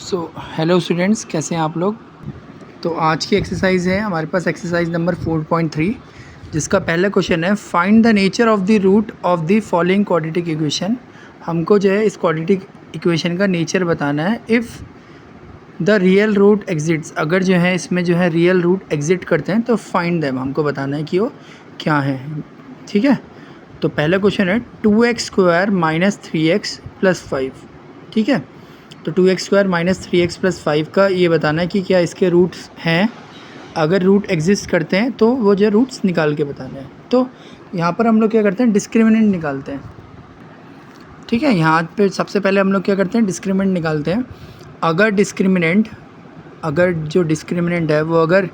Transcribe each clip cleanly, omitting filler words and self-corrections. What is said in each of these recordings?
Hello students, कैसे हैं आप लोग। तो आज की एक्सरसाइज है हमारे पास एक्सरसाइज नंबर 4.3, जिसका पहला क्वेश्चन है find the nature of the root of the following quadratic equation. हमको जो है इस क्वाड्रेटिक इक्वेशन का नेचर बताना है। If the real root exists, अगर जो है इसमें जो है रियल रूट एग्जिट करते हैं तो फाइंड देम, हमको बताना है कि वो क्या है। ठीक है, तो पहला क्वेश्चन है 2x² माइनस 3x प्लस 5। ठीक है, तो 2x² माइनस 3x प्लस 5 का ये बताना है कि क्या इसके रूट्स हैं। अगर रूट एग्जिस्ट करते हैं तो वो जो रूट्स निकाल के बताना है। तो यहाँ पर हम लोग क्या करते हैं, डिस्क्रिमिनेंट निकालते हैं। ठीक है, यहाँ पे सबसे पहले हम लोग क्या करते हैं, डिस्क्रिमिनेंट निकालते हैं। अगर जो डिस्क्रिमिनेंट है वो अगर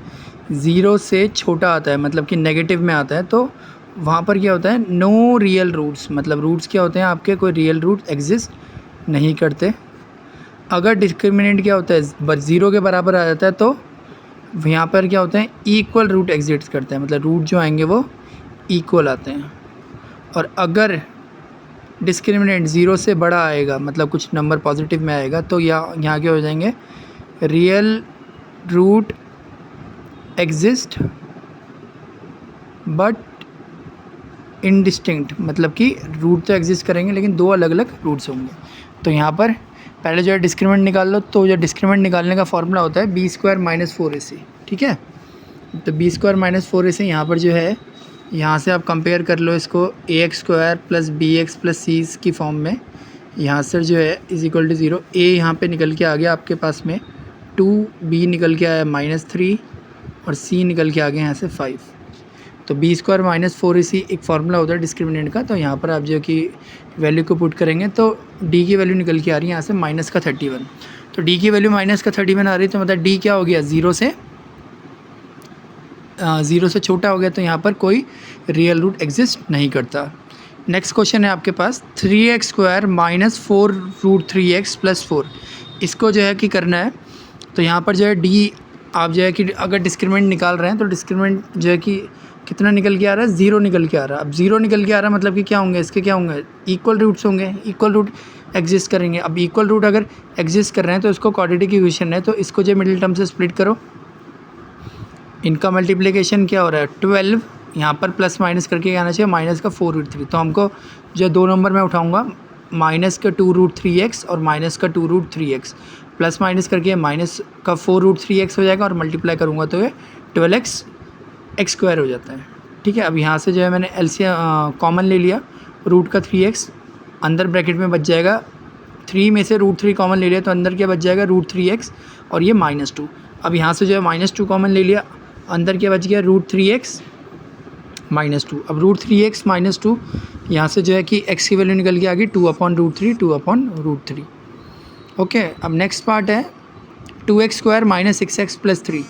0 से छोटा आता है, मतलब कि नेगेटिव में आता है, तो वहाँ पर क्या होता है, नो रियल रूट्स, मतलब रूट्स क्या होते हैं आपके, कोई रियल रूट एग्जिस्ट नहीं करते। अगर डिस्क्रिमिनेंट क्या होता है, 0 के बराबर आ जाता है, तो यहाँ पर क्या होता है, इक्वल रूट एग्जिस्ट करते हैं, मतलब रूट जो आएंगे वो इक्वल आते हैं। और अगर डिस्क्रिमिनेंट 0 से बड़ा आएगा, मतलब कुछ नंबर पॉजिटिव में आएगा, तो यहाँ क्या हो जाएंगे, real root exist but indistinct, मतलब कि रूट तो एग्जिस्ट करेंगे लेकिन दो अलग अलग रूट्स होंगे। तो यहाँ पर पहले जो है डिस्क्रिमिनेंट निकाल लो। तो जो डिस्क्रिमिनेंट निकालने का फॉर्मूला होता है b² माइनस 4ac। ठीक है, तो b² माइनस 4ac यहाँ पर जो है, यहाँ से आप कंपेयर कर लो इसको ax² plus bx plus c की फॉर्म में। यहाँ से जो है इज इक्वल टू 0, a यहाँ पे निकल के आ गया आपके पास में 2, b निकल के आया -3 और c निकल के आ गया यहाँ से 5। तो b² माइनस 4ac एक फार्मूला होता है डिस्क्रिमिनेंट का। तो यहाँ पर आप जो कि वैल्यू को पुट करेंगे तो d की वैल्यू निकल के आ रही है यहाँ से -31। तो d की वैल्यू -31 आ रही है, तो मतलब d क्या हो गया, 0 से छोटा हो गया। तो यहाँ पर कोई रियल रूट एग्जिस्ट नहीं करता। नेक्स्ट क्वेश्चन है आपके पास 3x² माइनस 4√3x प्लस 4। इसको जो है कि करना है। तो यहाँ पर जो है d, आप जो है कि अगर डिस्क्रिमिनेंट निकाल रहे हैं तो डिस्क्रिमिनेंट जो है कि कितना निकल के आ रहा है, 0 निकल के आ रहा है। अब 0 निकल के आ रहा है मतलब कि क्या होंगे, इसके क्या होंगे, इक्वल रूट्स होंगे, इक्वल रूट एग्जिस्ट करेंगे। अब इक्वल रूट अगर एग्जिस्ट कर रहे हैं तो इसको क्वाड्रेटिक इक्वेशन है, तो इसको जो मिडिल टर्म से स्प्लिट करो। इनका मल्टीप्लिकेशन क्या हो रहा है, 12, यहाँ पर प्लस माइनस करके आना चाहिए, माइनस का 4√3। तो हमको जो 2 नंबर में उठाऊँगा, माइनस का 2√3x और माइनस का 2√3x, प्लस माइनस करके माइनस का 4√3x हो जाएगा और मल्टीप्लाई करूँगा तो ये 12x x² हो जाता है। ठीक है, अब यहाँ से जो है मैंने एलसीएम कॉमन ले लिया, रूट का 3x अंदर ब्रैकेट में बच जाएगा, 3 में से √3 कॉमन ले लिया तो अंदर क्या बच जाएगा, √3x और ये -2। अब यहाँ से जो है -2 कॉमन ले लिया, अंदर क्या बच गया, √3x -2। अब √3x -2 यहाँ से जो है कि x की वैल्यू निकल के आ गई 2/√3, 2/√3। ओके, अब नेक्स्ट पार्ट है 2x² माइनस 6x प्लस 3।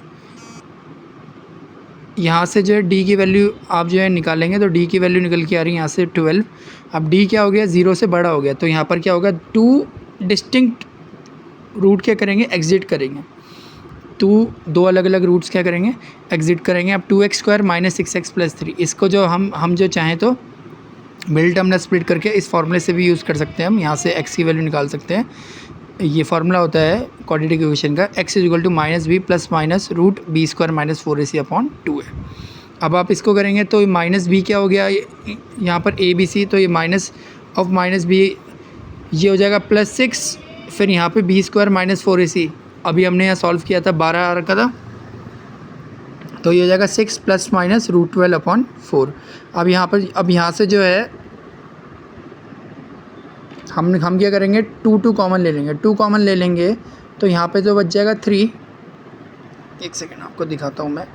यहाँ से जो है d की वैल्यू आप जो है निकालेंगे तो d की वैल्यू निकल के आ रही है यहाँ से 12। अब d क्या हो गया, 0 से बड़ा हो गया, तो यहाँ पर क्या होगा, 2 डिस्टिंक्ट रूट क्या करेंगे, एग्जिट करेंगे। 2 अलग अलग रूट्स क्या करेंगे, एग्जिट करेंगे। अब 2x² माइनस 6x प्लस 3, इसको जो हम जो चाहें तो मिडिल टर्म में स्प्लिट करके इस फॉर्मूले से भी यूज़ कर सकते हैं। हम यहाँ से x की वैल्यू निकाल सकते हैं। ये फार्मूला होता है क्वाड्रेटिक इक्वेशन का, x equal to -b plus minus root b² minus 4ac/2 है। अब आप इसको करेंगे तो -b क्या हो गया, यहाँ पर abc, तो ये माइनस ऑफ -b ये हो जाएगा +6, फिर यहाँ पे b² माइनस 4ac, अभी हमने यहाँ सॉल्व किया था 12 आ रखा था, तो ये हो जाएगा 6 प्लस माइनस √12/4। अब यहाँ से जो है हम क्या करेंगे, 2 कॉमन ले लेंगे, 2 कॉमन ले लेंगे तो यहाँ पे जो बच जाएगा 3। एक सेकेंड आपको दिखाता हूँ मैं,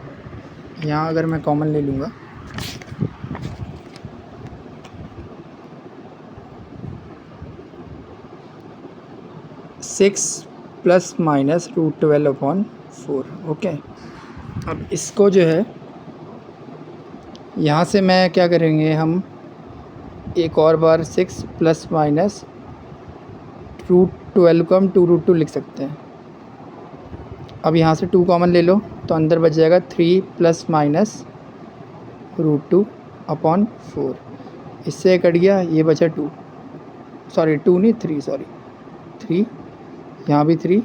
यहाँ अगर मैं कॉमन ले लूँगा, सिक्स प्लस माइनस √12/4। ओके, अब इसको जो है यहाँ से मैं क्या करेंगे, हम एक और बार 6 प्लस माइनस √12 को हम 2√2 लिख सकते हैं। अब यहाँ से 2 कॉमन ले लो तो अंदर बच जाएगा 3 प्लस माइनस √2/4। इससे कट गया, ये बचा 2 नहीं 3, 3, यहाँ भी 3,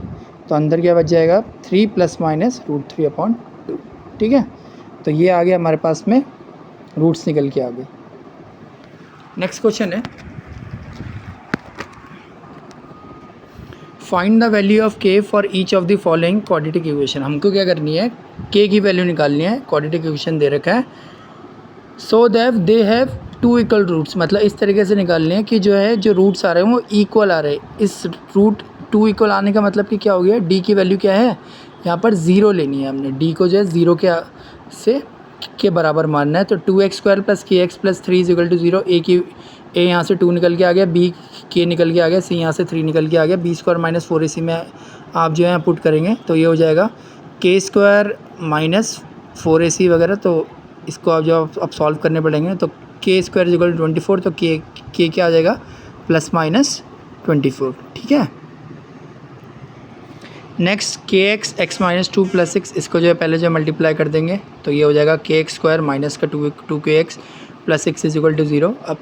तो अंदर क्या बच जाएगा 3 प्लस माइनस √3/2। ठीक है, तो ये आ गया हमारे पास में, रूट्स निकल के आ गए। नेक्स्ट क्वेश्चन है, find the value of k for each of the following quadratic equation. हमको क्या करनी है, k की वैल्यू निकालनी है। क्वाड्रेटिक इक्वेशन दे रखा है, so that they have 2 equal roots, मतलब इस तरीके से निकालने हैं कि जो है जो रूट्स आ रहे हैं वो इक्वल आ रहे हैं। इस रूट 2 इक्वल आने का मतलब कि क्या हो गया, d की वैल्यू क्या है, यहाँ पर 0 लेनी है हमने, d को जो है 0 के बराबर मानना है। तो 2x² + kx + 3 = 0। a यहाँ से 2 निकल के आ गया, b k निकल के आ गया, c यहाँ से 3 निकल के आ गया। b² - 4ac में आप जो है पुट करेंगे तो ये हो जाएगा k² - 4ac वगैरह। तो इसको आप जब अब सॉल्व करने पड़ेंगे तो k² = 24, तो k क्या आ जाएगा ±24। ठीक है, नेक्स्ट kx x - 2 + 6, इसको जो है पहले जो मल्टीप्लाई कर देंगे तो ये हो जाएगा kx² - 2kx + 6 = 0। अब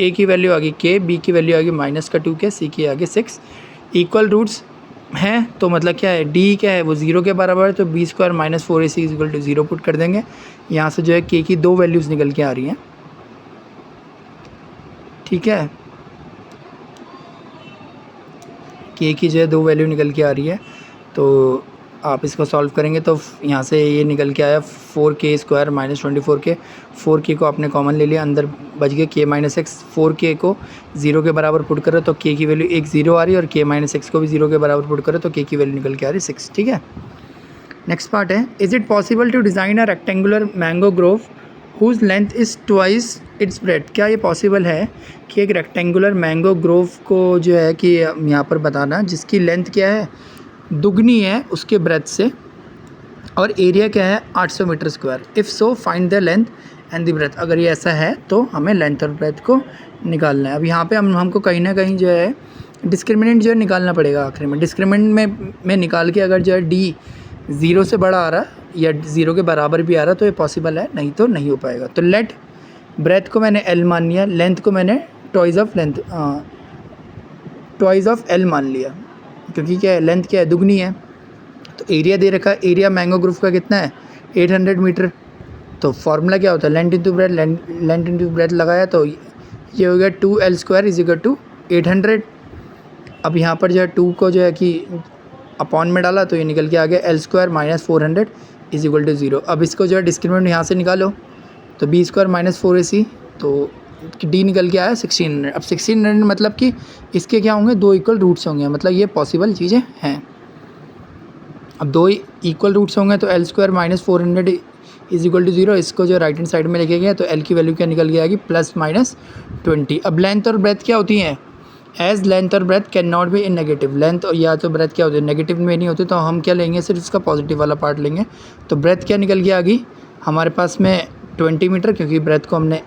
a की वैल्यू आ गई k, b की वैल्यू आ गई -2k, c की आ गई 6। इक्वल रूट्स हैं तो मतलब क्या है, d क्या है वो 0 के बराबर है, तो b² - 4ac = 0 पुट कर देंगे। यहाँ से जो है k की 2 वैल्यूज़ निकल के आ रही हैं। ठीक है, k की जो है 2 वैल्यू निकल के आ रही है, तो आप इसको सॉल्व करेंगे तो यहाँ से ये निकल के आया 4k² - 24k। 4k को आपने कॉमन ले लिया, अंदर बच गया k - x। 4k को 0 के बराबर पुट करो तो k की वैल्यू 0 आ रही है, और k - x को भी 0 के बराबर पुट करो तो k की वैल्यू निकल के आ रही है 6। ठीक है, नेक्स्ट पार्ट है, is it possible to design a rectangular mango grove whose length is twice its breadth. क्या ये पॉसिबल है कि एक रेक्टेंगुलर मैंगो ग्रोव को जो है कि यहाँ पर बताना जिसकी लेंथ क्या है दुगनी है उसके ब्रेथ से, और एरिया क्या है 800 metre square. If so find the length and the breadth. अगर ये ऐसा है तो हमें लेंथ और ब्रेथ को निकालना है। अब यहाँ पे हमको कहीं ना कहीं जो है डिस्क्रिमिनेंट जो है निकालना पड़ेगा आखिर में। डिस्क्रिमिनेंट में निकाल के अगर जो है डी 0 से बड़ा आ रहा या 0 के बराबर भी आ रहा तो ये पॉसिबल है, नहीं तो नहीं हो पाएगा। तो लेट ब्रेथ को मैंने L मान लिया, लेंथ को मैंने ट्वाइस ऑफ L मान लिया, क्योंकि क्या है लेंथ क्या है दुगनी है। तो एरिया दे रखा है, एरिया मैंगो ग्रोव का कितना है 800 मीटर। तो फार्मूला क्या होता है लेंथ इंटू ब्रेथ लगाया तो ये हो गया 2L² = 800। अब यहाँ पर जो है 2 को जो है कि अपॉन में डाला तो ये निकल के आ गया L² - 400 = 0। अब इसको जो है डिस्क्रिमिनेंट यहाँ से निकालो तो b² - 4ac, तो d निकल के आया 1600। अब 1600 मतलब कि इसके क्या होंगे 2 इक्वल रूट्स होंगे, मतलब ये पॉसिबल चीज़ें हैं। अब 2 इक्वल रूट्स होंगे तो L² - 400 = 0। इसको जो राइट हैंड साइड में लिखे गया तो L की वैल्यू क्या निकल के आएगी +-20। अब लेंथ और ब्रेथ क्या होती हैं, एज लेंथ और breadth can not be in negative. Length और या तो ब्रेथ क्या होती है नेगेटिव में नहीं होती, तो हम क्या लेंगे सिर्फ इसका पॉजिटिव वाला पार्ट लेंगे। तो ब्रेथ क्या निकल के आ गई हमारे पास में 20 मीटर, क्योंकि ब्रेथ को हमने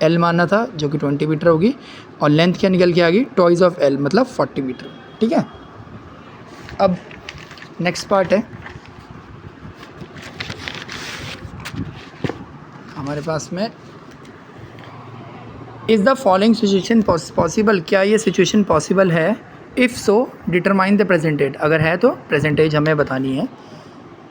L माना था जो कि 20 मीटर होगी। और लेंथ क्या निकल के आ गई ट्वाइस ऑफ L मतलब 40 मीटर। ठीक है, अब नेक्स्ट पार्ट है हमारे पास में, is the following situation possible. क्या ये सिचुएशन पॉसिबल है, if so determine the percentage. अगर है तो प्रेजेंटेज हमें बतानी है।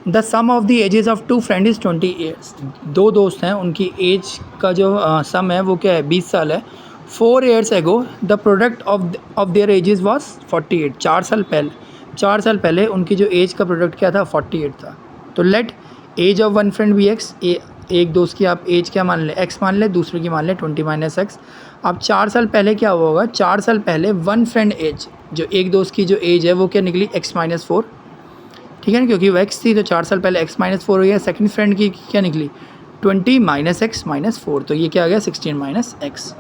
The sum of the ages of 2 friend is 20 years. 2 दोस्त हैं, उनकी एज का जो सम है वो क्या है 20 साल है। 4 years ago the product of their edges was 48। 4 साल पहले उनकी जो एज का प्रोडक्ट क्या था 48 था। तो let age of one friend be x. एक दोस्त की आप एज क्या मान लें x मान लें, दूसरे की मान लें 20 - x। अब 4 साल पहले क्या हुआ होगा, 4 साल पहले वन फ्रेंड एज जो एक दोस्त की जो एज है वो क्या निकली x - 4। ठीक है ना, क्योंकि वो x थी तो 4 साल पहले x - 4 हो गया। सेकंड फ्रेंड की क्या निकली 20 - x - 4, तो ये क्या आ गया 16 - x।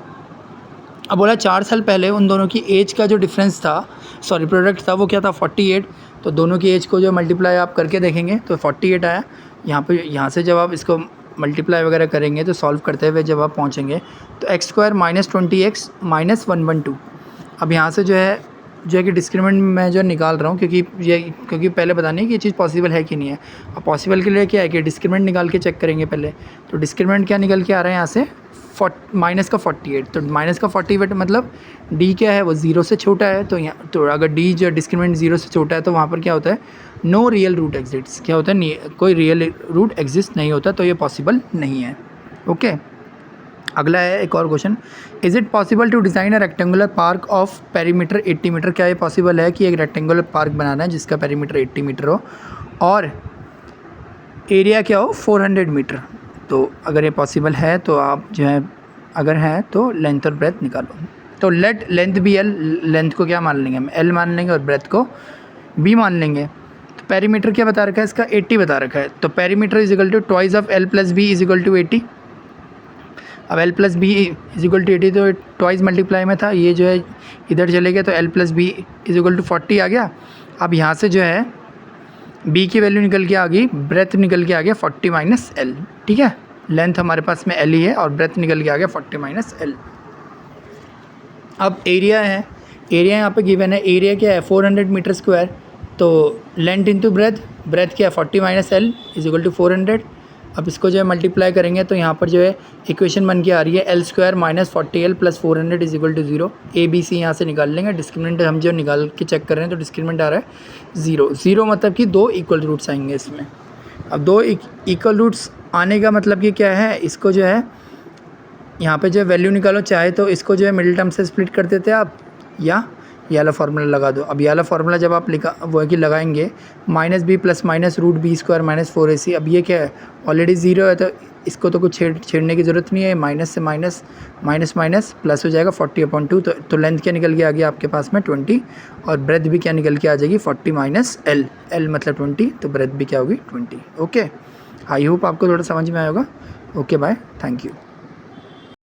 अब बोला 4 साल पहले उन दोनों की एज का जो डिफरेंस था प्रोडक्ट था वो क्या था 48। तो दोनों की एज को जो मल्टीप्लाई आप करके देखेंगे तो 48 आया। यहाँ से जब आप इसको मल्टीप्लाई वगैरह करेंगे तो सॉल्व करते हुए जब आप पहुँचेंगे तो x² - 20x - 112। अब यहाँ से जो है जो है कि डिस्क्रिमिनेंट मैं जो निकाल रहा हूँ, क्योंकि पहले बताने कि ये चीज़ पॉसिबल है कि नहीं है। अब पॉसिबल के लिए क्या है कि डिस्क्रिमिनेंट निकाल के चेक करेंगे पहले। तो डिस्क्रिमिनेंट क्या निकल के आ रहा है यहाँ से, माइनस का 48। तो माइनस का 48 मतलब डी क्या है, वो 0 से छोटा है। तो यहाँ तो अगर डी जो डिस्क्रिमिनेंट 0 से छोटा है तो वहाँ पर क्या होता है, नो रियल रूट एग्जिस्ट्स। क्या होता है, कोई रियल रूट एग्जिस्ट नहीं होता, तो ये पॉसिबल नहीं है। ओके, अगला है एक और question, is it possible to design a rectangular park of perimeter 80 metre. क्या ये पॉसिबल है कि एक रेक्टेंगुलर पार्क बनाना है जिसका पेरीमीटर 80 मीटर हो और एरिया क्या हो 400 मीटर। तो अगर ये पॉसिबल है तो आप जो है, अगर है तो लेंथ और ब्रेथ निकालो। तो लेट लेंथ भी एल, लेंथ को क्या मान लेंगे हम, एल मान लेंगे और ब्रेथ को बी मान लेंगे। तो पेरीमीटर क्या बता रखा है इसका, 80 बता रखा है। तो perimeter is equal to twice of L plus B is equal to 80। अब L plus B is equal to 80 तो ट्वाइस मल्टीप्लाई में था, ये जो है इधर चले गया तो L plus B is equal to 40 आ गया। अब यहाँ से जो है बी की वैल्यू निकल के आ गई, ब्रेथ निकल के आ गया 40 माइनस एल। ठीक है, लेंथ हमारे पास में एल ही है और ब्रेथ निकल के आ गया 40 माइनस एल। अब एरिया है, एरिया यहाँ पे गिवन है, एरिया क्या है 400 मीटर स्क्वायर। तो लेंथ इंटू ब्रेथ, ब्रेथ क्या है 40 minus L is equal to 400। अब इसको जो है मल्टीप्लाई करेंगे तो यहाँ पर जो है इक्वेशन बन के आ रही है L square minus 40 plus 400 is equal to 0। A B C यहाँ से निकाल लेंगे। डिस्क्रिमिनेंट हम जो निकाल के चेक कर रहे हैं तो डिस्क्रिमिनेंट आ रहा है 0। 0 मतलब कि 2 इक्वल रूट्स आएंगे इसमें। अब 2 इक्वल रूट्स आने का मतलब कि क्या है, इसको जो है यहाँ पे जो वैल्यू निकालो, चाहे तो इसको जो है मिडिल टर्म से स्प्लिट कर देते आप या ये वाला फार्मूला लगा दो। अब ये वाला फार्मूला जब आप वो है कि लगाएंगे, minus B plus minus root B square minus 4ac। अब ये क्या है, ऑलरेडी 0 है तो इसको तो कुछ छेड़ने की ज़रूरत नहीं है। माइनस से माइनस माइनस माइनस प्लस हो जाएगा 40/2। तो लेंथ क्या निकल के आ गया आपके पास में 20 और ब्रेथ भी क्या निकल के आ जाएगी 40 माइनस एल, एल मतलब 20, तो ब्रेथ भी क्या होगी 20। ओके, आई होप आपको थोड़ा समझ में आएगा। Okay bye, thank you.